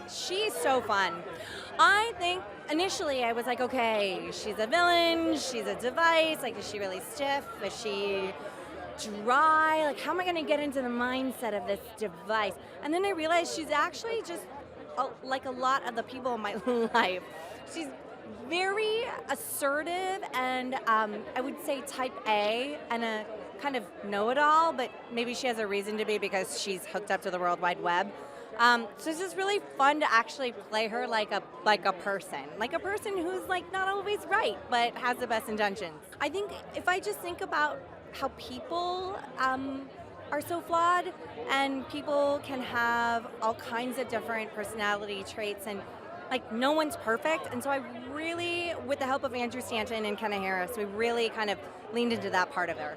She's so fun. I think initially I was like, okay, she's a villain, she's a device, like is she really stiff? Is she dry? Like how am I gonna get into the mindset of this device? And then I realized she's actually just like a lot of the people in my life. She's very assertive and I would say type A and a kind of know-it-all, but maybe she has a reason to be because she's hooked up to the World Wide Web. So it's just really fun to actually play her like a person who's like not always right, but has the best intentions. I think if I just think about how people are so flawed, and people can have all kinds of different personality traits, and like no one's perfect, and so I really, with the help of Andrew Stanton and Kenna Harris, we really kind of leaned into that part of her.